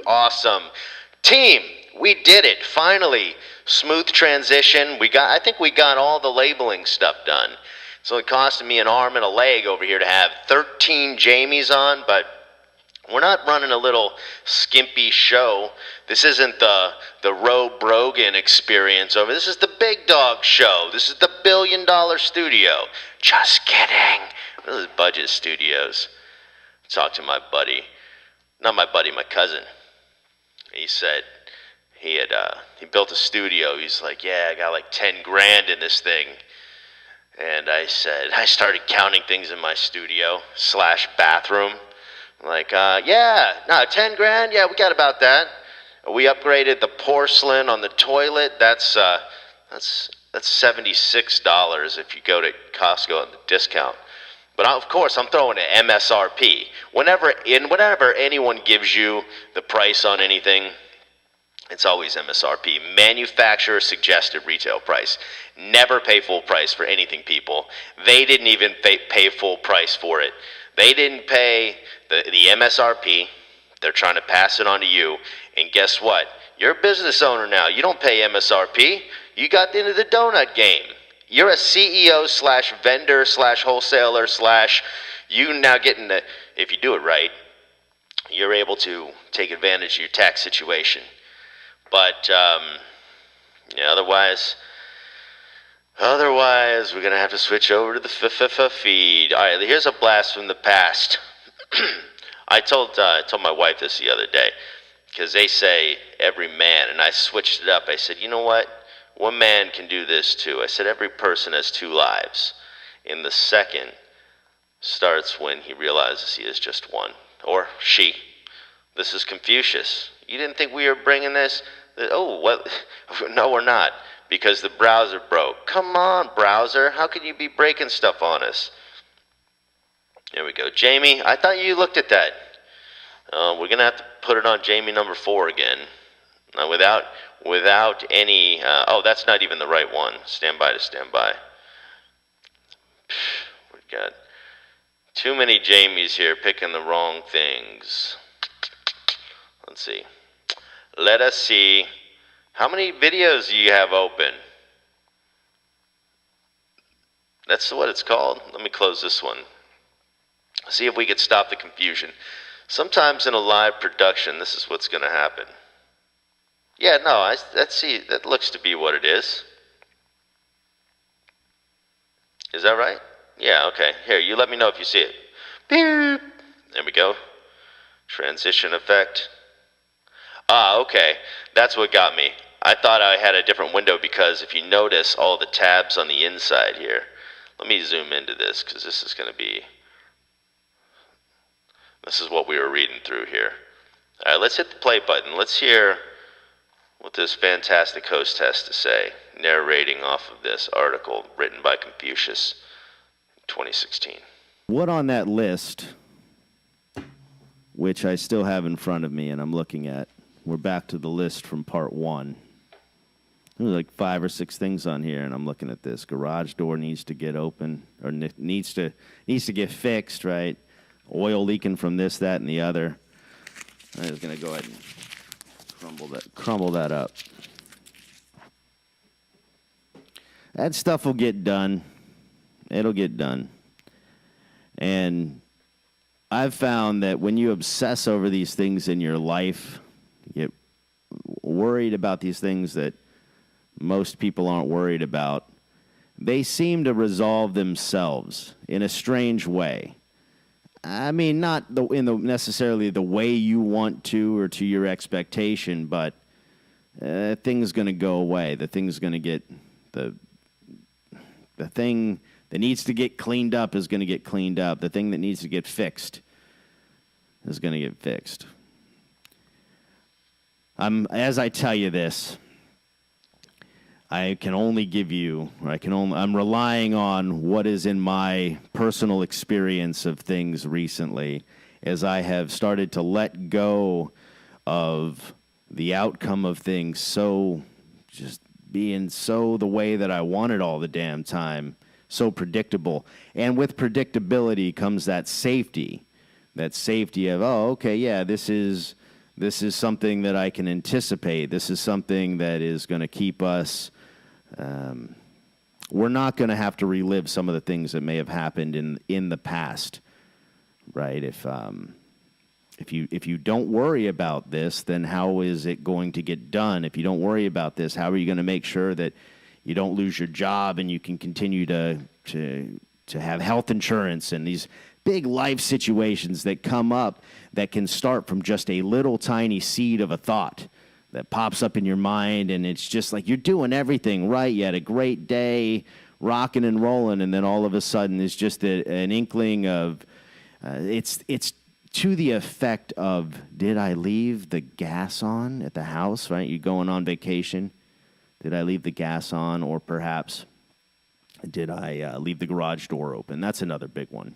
Awesome. Team, we did it. Finally. Smooth transition. I think we got all the labeling stuff done. So it costed me an arm and a leg over here to have 13 Jamies on, but we're not running a little skimpy show. This isn't the Roe Brogan experience over. This is the big dog show. This is the $1 billion studio. Just kidding. This is Budget Studios. Talked to my buddy. Not my buddy, my cousin. He said he built a studio. He's like, yeah, I got like 10 grand in this thing. And I started counting things in my studio / bathroom. Like, 10 grand? Yeah, we got about that. We upgraded the porcelain on the toilet. That's $76 if you go to Costco on the discount. But of course, I'm throwing an MSRP. Whenever anyone gives you the price on anything, it's always MSRP. Manufacturer suggested retail price. Never pay full price for anything, people. They didn't even pay full price for it. They didn't pay the MSRP. They're trying to pass it on to you. And guess what? You're a business owner now. You don't pay MSRP. You got into the donut game. You're a CEO / vendor / wholesaler / you now getting the, if you do it right, you're able to take advantage of your tax situation. But otherwise we're gonna have to switch over to the feed. All right, here's a blast from the past. I told my wife this the other day, because they say every man, and I switched it up. I said, you know what? One man can do this too. I said every person has 2 lives. And the second starts when he realizes he is just one. Or she. This is Confucius. You didn't think we were bringing this? Oh, what? No, we're not. Because the browser broke. Come on, browser. How can you be breaking stuff on us? There we go. Jamie, I thought you looked at that. We're going to have to put it on Jamie number 4 again. Without any... that's not even the right one. Stand by to stand by. We got too many Jamies here picking the wrong things. Let's see. Let us see. How many videos do you have open? That's what it's called. Let me close this one. See if we could stop the confusion. Sometimes in a live production, this is what's going to happen. Yeah, no, that looks to be what it is. Is that right? Yeah, okay. Here, you let me know if you see it. Beep. There we go. Transition effect. Okay. That's what got me. I thought I had a different window because if you notice all the tabs on the inside here. Let me zoom into this because this is what we were reading through here. All right, let's hit the play button. Let's hear what this fantastic host has to say, narrating off of this article written by Confucius in 2016. What on that list, which I still have in front of me and I'm looking at, we're back to the list from part 1. There's like 5 or 6 things on here, and I'm looking at this. Garage door needs to get open, or needs to get fixed, right? Oil leaking from this, that, and the other. I'm just going to go ahead and crumble that up. That stuff will get done. It'll get done. And I've found that when you obsess over these things in your life, you get worried about these things that most people aren't worried about, they seem to resolve themselves in a strange way. I mean, not necessarily the way you want to or to your expectation, but thing's going to go away. The thing's going to get the thing that needs to get cleaned up is going to get cleaned up. The thing that needs to get fixed is going to get fixed. As I tell you this, I'm relying on what is in my personal experience of things recently, as I have started to let go of the outcome of things just being so the way that I want it all the damn time, so predictable. And with predictability comes that safety of, oh, okay, yeah, this is This is something that I can anticipate. This is something that is going to keep us. We're not going to have to relive some of the things that may have happened in the past, right? If you don't worry about this, then how is it going to get done? If you don't worry about this, how are you going to make sure that you don't lose your job and you can continue to have health insurance and these big life situations that come up that can start from just a little tiny seed of a thought that pops up in your mind, and it's just like you're doing everything right. You had a great day, rocking and rolling, and then all of a sudden it's just an inkling of it's to the effect of, did I leave the gas on at the house, right? You're going on vacation. Did I leave the gas on? Or perhaps, did I leave the garage door open? That's another big one.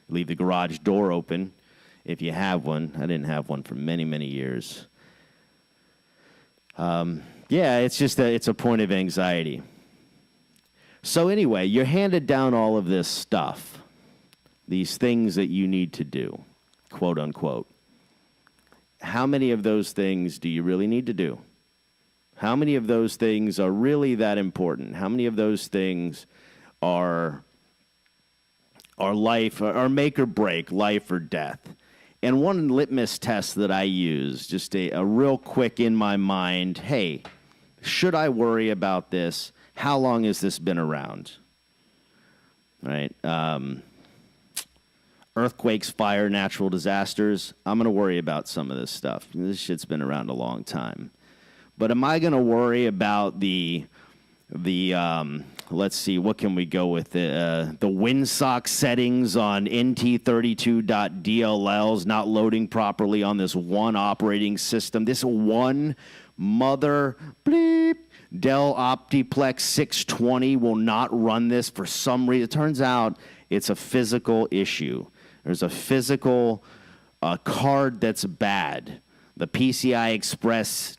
Leave the garage door open if you have one. I didn't have one for many, many years. Yeah, it's a point of anxiety. So anyway, you're handed down all of this stuff, these things that you need to do, quote unquote. How many of those things do you really need to do? How many of those things are really that important? How many of those things are life, or make or break, life or death? And one litmus test that I use, just a real quick in my mind, hey, should I worry about this? How long has this been around? Right? Earthquakes, fire, natural disasters. I'm going to worry about some of this stuff. This shit's been around a long time. But am I going to worry about the let's see, what can we go with? The windsock settings on NT32.DLLs not loading properly on this one operating system. This one mother bleep Dell Optiplex 620 will not run this for some reason. It turns out it's a physical issue. There's a physical card that's bad. The PCI Express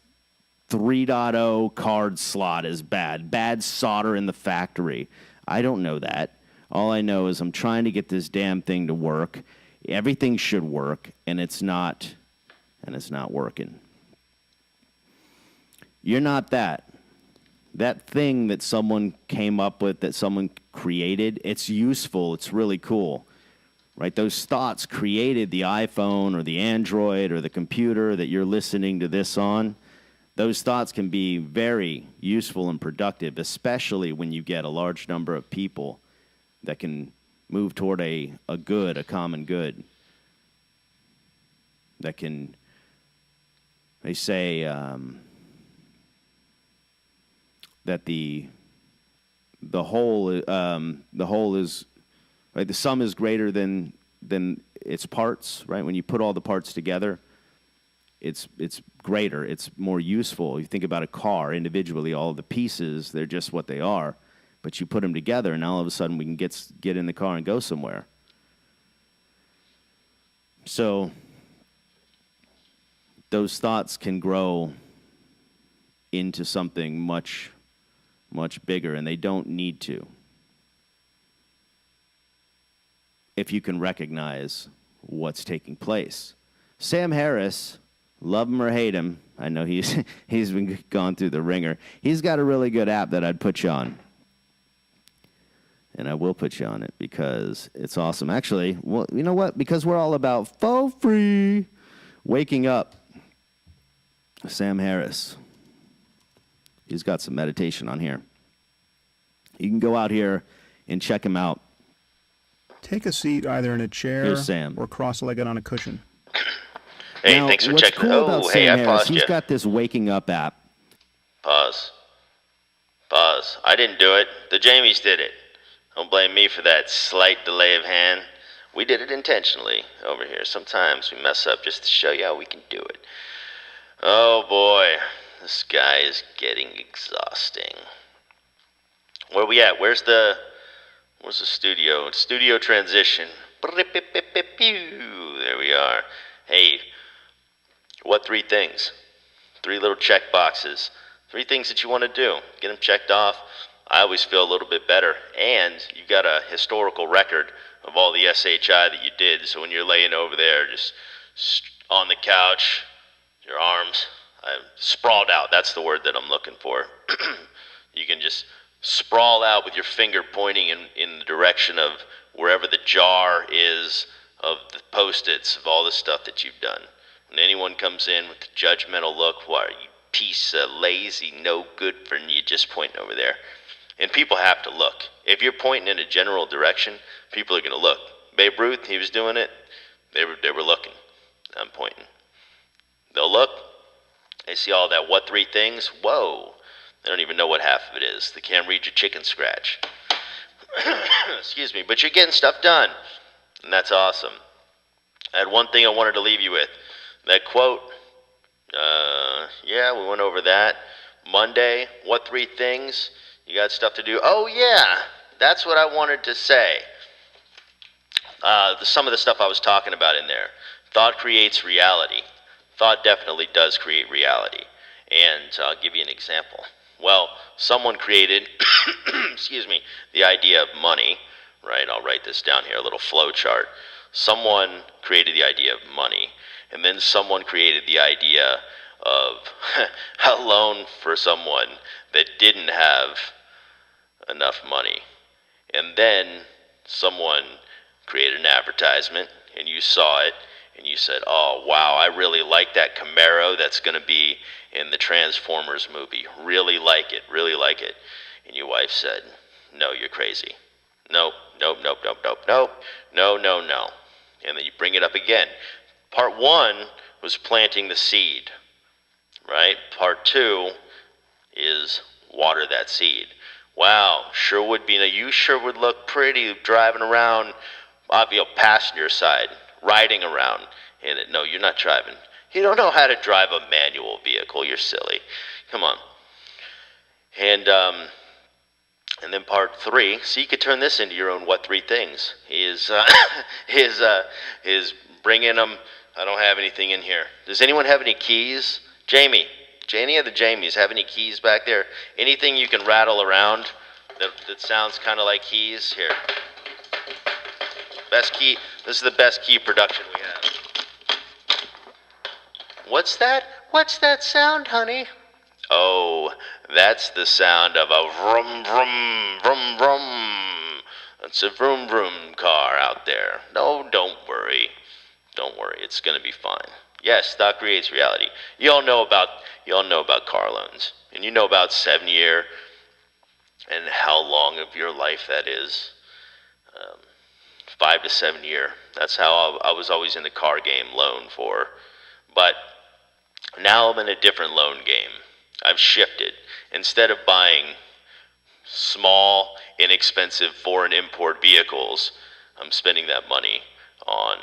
3.0 card slot is bad. Bad solder in the factory. I don't know that. All I know is I'm trying to get this damn thing to work. Everything should work, and it's not working. You're not that. That thing that someone came up with, that someone created, it's useful. It's really cool. Right? Those thoughts created the iPhone or the Android or the computer that you're listening to this on. Those thoughts can be very useful and productive, especially when you get a large number of people that can move toward a common good. That can, they say that the whole is, right, the sum is greater than its parts, right? When you put all the parts together, it's greater, it's more useful. You think about a car individually, all of the pieces, they're just what they are, but you put them together, and all of a sudden we can get in the car and go somewhere. So those thoughts can grow into something much, much bigger, and they don't need to, if you can recognize what's taking place. Sam Harris, love him or hate him, I know he's been gone through the ringer. He's got a really good app that I'd put you on. And I will put you on it because it's awesome. Actually, well, you know what? Because we're all about faux free. Waking up. Sam Harris. He's got some meditation on here. You can go out here and check him out. Take a seat either in a chair Here's Sam. or cross-legged on a cushion. Hey, now, thanks for what's checking. cool about Sam I Harris, paused he's you. got this waking up app. Pause. I didn't do it. The Jamies did it. Don't blame me for that slight delay of hand. We did it intentionally over here. Sometimes we mess up just to show you how we can do it. Oh boy, this guy is getting exhausting. Where we at? Where's the studio? Studio transition. There we are. Hey, what 3 things? 3 little check boxes. 3 things that you want to do. Get them checked off. I always feel a little bit better. And you got a historical record of all the SHI that you did. So when you're laying over there just on the couch, Your arms, sprawled out. That's the word that I'm looking for. You can just sprawl out with your finger pointing in the direction of wherever the jar is of the Post-its of all the stuff that you've done. When anyone comes in with a judgmental look, why are you piece of lazy, no good for you, just pointing over there. And people have to look. If you're pointing in a general direction, people are going to look. Babe Ruth, he was doing it. They were looking. I'm pointing. They'll look. They see all that what three things? Whoa. They don't even know what half of it is. They can't read your chicken scratch. Excuse me. But you're getting stuff done. And that's awesome. I had one thing I wanted to leave you with. That quote. Yeah, we went over that. Monday, what three things? You got stuff to do? Oh, yeah. That's what I wanted to say. Some of the stuff I was talking about in there. Thought creates reality. Thought definitely does create reality. And I'll give you an example. Well, someone created, excuse me, the idea of money, right? I'll write this down here, a little flow chart. Someone created the idea of money, and then someone created the idea of a loan for someone that didn't have enough money. And then someone created an advertisement, and you saw it, and you said, oh, wow, I really like that Camaro that's going to be in the Transformers movie. Really like it, really like it. And your wife said, no, you're crazy. Nope, nope, nope, nope, nope, nope, no, no, no. And then you bring it up again. Part one was planting the seed, right? Part two is water that seed. Wow, sure would be. Now you sure would look pretty driving around, passenger side, riding around in it. No, you're not driving. You don't know how to drive a manual vehicle. You're silly. Come on. And then part three. So you could turn this into your own what three things. Is bringing them. I don't have anything in here. Does anyone have any keys? Jamie. Any of the Jamies have any keys back there? Anything you can rattle around that sounds kind of like keys? Here. Best key. This is the best key production we have. What's that? What's that sound, honey? Oh, that's the sound of a vroom, vroom, vroom, vroom. It's a vroom, vroom car out there. No, don't worry. Don't worry. It's going to be fine. Yes, thought creates reality. You all know about car loans, and you know about 7-year and how long of your life that is. 5 to 7 year. That's how I was always in the car game, loan for. But now I'm in a different loan game. I've shifted. Instead of buying small, inexpensive foreign import vehicles, I'm spending that money on.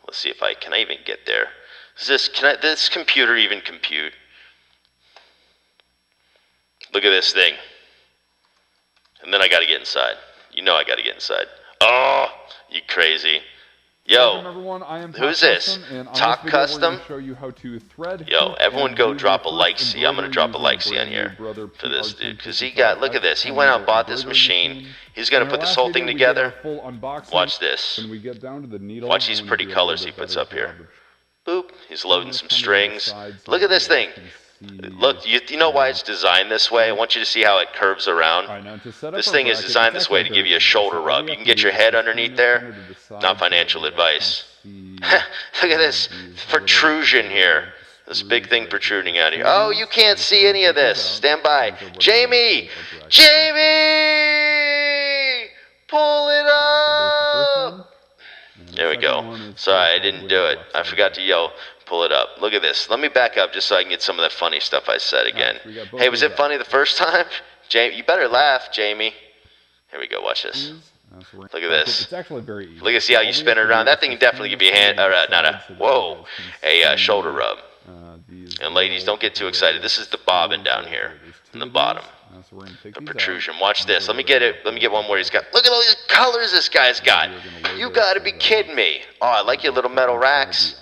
Let's see if can I even get there? Can this computer even compute? Look at this thing. And then I got to get inside. You know I got to get inside. Oh, you crazy. Yo, welcome everyone. I am who's this? Talk Custom? Show you how to thread. Yo, everyone go drop a like-see. I'm going to drop a like-see on here for this dude. Because look at this. He went out and bought this machine. He's going to put this whole thing together. Watch this. When we get down to the needle, watch these pretty colors he puts up here. Boop. He's loading some strings. Look at this thing. Look, you know why it's designed this way? I want you to see how it curves around. This thing is designed this way to give you a shoulder rub. You can get your head underneath there. Not financial advice. Look at this protrusion here. This big thing protruding out here. Oh, you can't see any of this. Stand by. Jamie! Jamie! Pull it up! There we go. Sorry, I didn't do it. I forgot to yell. Pull it up. Look at this. Let me back up just so I can get some of that funny stuff I said again. Hey, was it funny the first time? Jamie, you better laugh, Jamie. Here we go. Watch this. Look at this. It's actually very easy. Look at see how you spin it around. That thing can definitely give you a hand, a shoulder rub. And ladies, don't get too excited. This is the bobbin down here in the bottom. The protrusion. Watch this. Let me get it. Let me get one more. He's got. Look at all these colors this guy's got. You got to be kidding me. Oh, I like your little metal racks.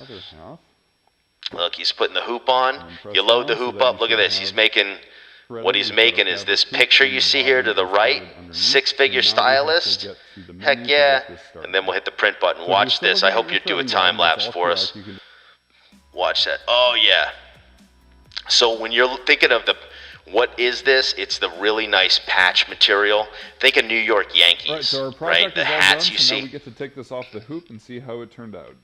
Look, he's putting the hoop on. You load the hoop up. Look at this. He's making. What he's making is this picture you see here to the right. 6-figure stylist. Heck yeah. And then we'll hit the print button. Watch this. I hope you do a time lapse for us. Watch that. Oh yeah. So when you're thinking of what is this? It's the really nice patch material. Think of New York Yankees, All right, so our right? project The is all hats done, you so now see. we get to take this off the hoop and see how it turned out.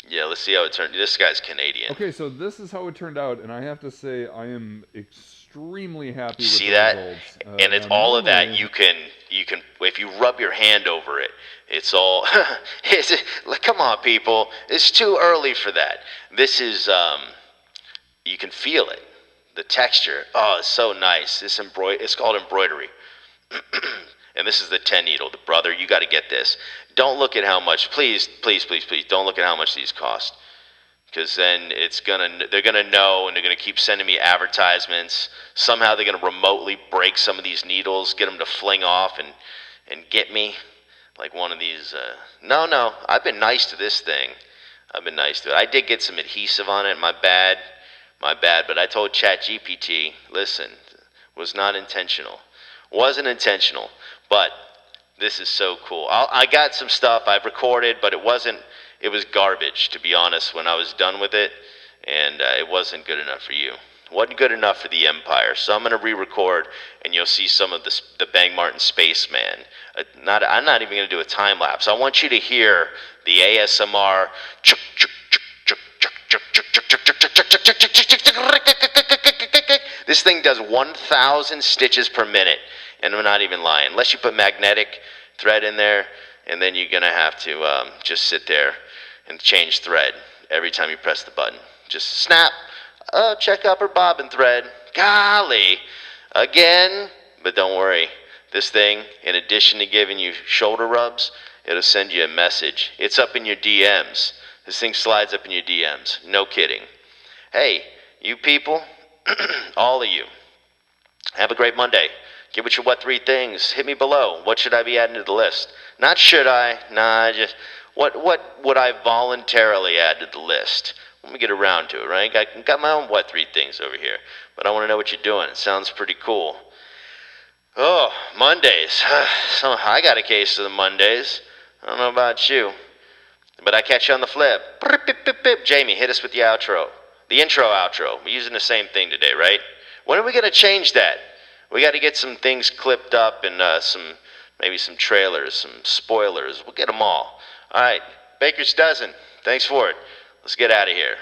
Yeah, let's see how it turned. This guy's Canadian. Okay, so this is how it turned out, and I have to say I am extremely happy with See the that? results. And it's now all of that. normally- You can if you rub your hand over it, it's all. Come on, people! It's too early for that. This is you can feel it, the texture. Oh, it's so nice. It's called embroidery. And this is the 10 needle. The brother, you got to get this. Don't look at how much. Please, please, please, please. Don't look at how much these cost. Because then they're gonna know, and they're gonna keep sending me advertisements. Somehow they're gonna remotely break some of these needles, get them to fling off and get me, like one of these. No, I've been nice to this thing. I've been nice to it. I did get some adhesive on it. My bad. But I told ChatGPT, listen, was not intentional. Wasn't intentional. But this is so cool. I got some stuff I've recorded, but it wasn't. It was garbage, to be honest, when I was done with it, and it wasn't good enough for you. It wasn't good enough for the Empire, so I'm going to re-record, and you'll see some of the Bang Martin Spaceman. I'm not even going to do a time lapse. I want you to hear the ASMR. This thing does 1,000 stitches per minute, and I'm not even lying. Unless you put magnetic thread in there, and then you're going to have to just sit there and change thread every time you press the button. Just snap. Check upper bobbin thread. Golly. Again. But don't worry. This thing, in addition to giving you shoulder rubs, it'll send you a message. It's up in your DMs. This thing slides up in your DMs. No kidding. Hey, you people, all of you, have a great Monday. Give it your what 3 things. Hit me below. What should I be adding to the list? Not should I. Nah, just what would I voluntarily add to the list? Let me get around to it, right? Got my own what 3 things over here. But I want to know what you're doing. It sounds pretty cool. Oh, Mondays. So I got a case of the Mondays. I don't know about you. But I catch you on the flip. Jamie, hit us with the outro. The intro, outro. We're using the same thing today, right? When are we going to change that? We got to get some things clipped up and maybe some trailers, some spoilers. We'll get them all. All right, Baker's Dozen. Thanks for it. Let's get out of here.